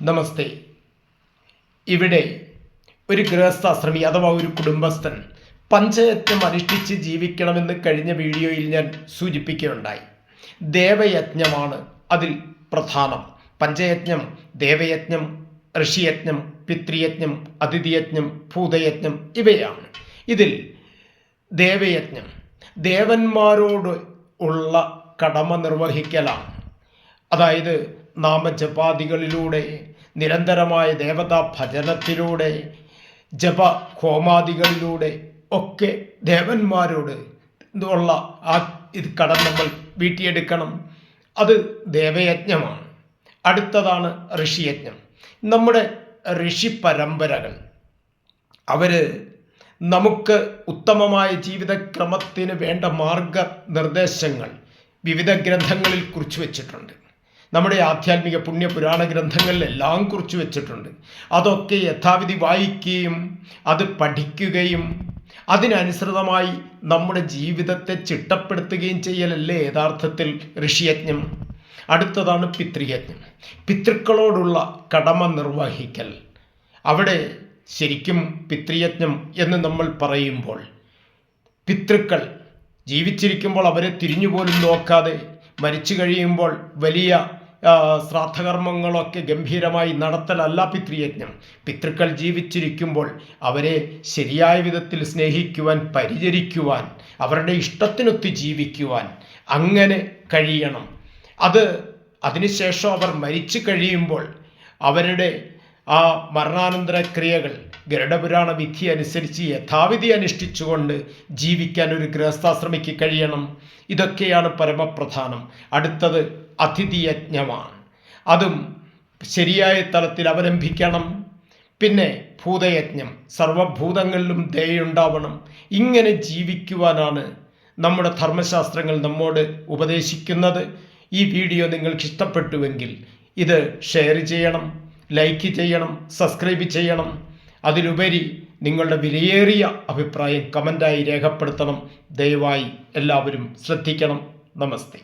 നമസ്തേ. ഇവിടെ ഒരു ഗൃഹസ്ഥാശ്രമി അഥവാ ഒരു കുടുംബസ്ഥൻ പഞ്ചയജ്ഞം അനുഷ്ഠിച്ച് ജീവിക്കണമെന്ന് കഴിഞ്ഞ വീഡിയോയിൽ ഞാൻ സൂചിപ്പിക്കുകയുണ്ടായി. ദേവയജ്ഞമാണ് അതിൽ പ്രധാനം. പഞ്ചയജ്ഞം, ദേവയജ്ഞം, ഋഷിയജ്ഞം, പിതൃയജ്ഞം, അതിഥിയജ്ഞം, ഭൂതയജ്ഞം ഇവയാണ്. ഇതിൽ ദേവയജ്ഞം ദേവന്മാരോട് ഉള്ള കടമ നിർവഹിക്കലാണ്. അതായത് നാമജപാദികളിലൂടെ, നിരന്തരമായ ദേവതാ ഭജനത്തിലൂടെ, ജപ ഹോമാദികളിലൂടെ ഒക്കെ ദേവന്മാരോട് ഉള്ള ആ കടം നമ്മൾ വീട്ടിയെടുക്കണം. അത് ദേവയജ്ഞമാണ്. അടുത്തതാണ് ഋഷിയജ്ഞം. നമ്മുടെ ഋഷി പരമ്പരകൾ അവർ നമുക്ക് ഉത്തമമായ ജീവിതക്രമത്തിന് വേണ്ട മാർഗനിർദ്ദേശങ്ങൾ വിവിധ ഗ്രന്ഥങ്ങളിൽ കുറിച്ചു വച്ചിട്ടുണ്ട്. നമ്മുടെ ആധ്യാത്മിക പുണ്യപുരാണ ഗ്രന്ഥങ്ങളിലെല്ലാം കുറിച്ചു വച്ചിട്ടുണ്ട്. അതൊക്കെ യഥാവിധി വായിക്കുകയും അത് പഠിക്കുകയും അതിനനുസൃതമായി നമ്മുടെ ജീവിതത്തെ ചിട്ടപ്പെടുത്തുകയും ചെയ്യലല്ലേ യഥാർത്ഥത്തിൽ ഋഷിയജ്ഞം. അടുത്തതാണ് പിതൃയജ്ഞം. പിതൃക്കളോടുള്ള കടമ നിർവഹിക്കൽ. അവിടെ ശരിക്കും പിതൃയജ്ഞം എന്ന് നമ്മൾ പറയുമ്പോൾ പിതൃക്കൾ ജീവിച്ചിരിക്കുമ്പോൾ അവരെ തിരിഞ്ഞുപോലും നോക്കാതെ മരിച്ചു കഴിയുമ്പോൾ വലിയ ശ്രാദ്ധകർമ്മങ്ങളൊക്കെ ഗംഭീരമായി നടത്തലല്ല പിതൃയജ്ഞം. പിതൃക്കൾ ജീവിച്ചിരിക്കുമ്പോൾ അവരെ ശരിയായ വിധത്തിൽ സ്നേഹിക്കുവാൻ, പരിചരിക്കുവാൻ, അവരുടെ ഇഷ്ടത്തിനൊത്ത് ജീവിക്കുവാൻ അങ്ങനെ കഴിയണം. അതിനുശേഷം അവർ മരിച്ചു കഴിയുമ്പോൾ അവരുടെ ആ മരണാനന്തര ക്രിയകൾ ഗരുഡപുരാണ വിധി അനുസരിച്ച് യഥാവിധി അനുഷ്ഠിച്ചുകൊണ്ട് ജീവിക്കാൻ ഒരു ഗൃഹസ്ഥാശ്രമിക്ക് കഴിയണം. ഇതൊക്കെയാണ് പരമപ്രധാനം. അടുത്തത് അതിഥിയജ്ഞമാണ്. അതും ശരിയായ തലത്തിൽ അവലംബിക്കണം. പിന്നെ ഭൂതയജ്ഞം, സർവഭൂതങ്ങളിലും ദയുണ്ടാവണം. ഇങ്ങനെ ജീവിക്കുവാനാണ് നമ്മുടെ ധർമ്മശാസ്ത്രങ്ങൾ നമ്മോട് ഉപദേശിക്കുന്നത്. ഈ വീഡിയോ നിങ്ങൾക്ക് ഇഷ്ടപ്പെട്ടുവെങ്കിൽ ഇത് ഷെയർ ചെയ്യണം, ലൈക്ക് ചെയ്യണം, സബ്സ്ക്രൈബ് ചെയ്യണം. അതിലുപരി നിങ്ങളുടെ വിലയേറിയ അഭിപ്രായം കമൻ്റായി രേഖപ്പെടുത്തണം. ദയവായി എല്ലാവരും ശ്രദ്ധിക്കണം. നമസ്തേ.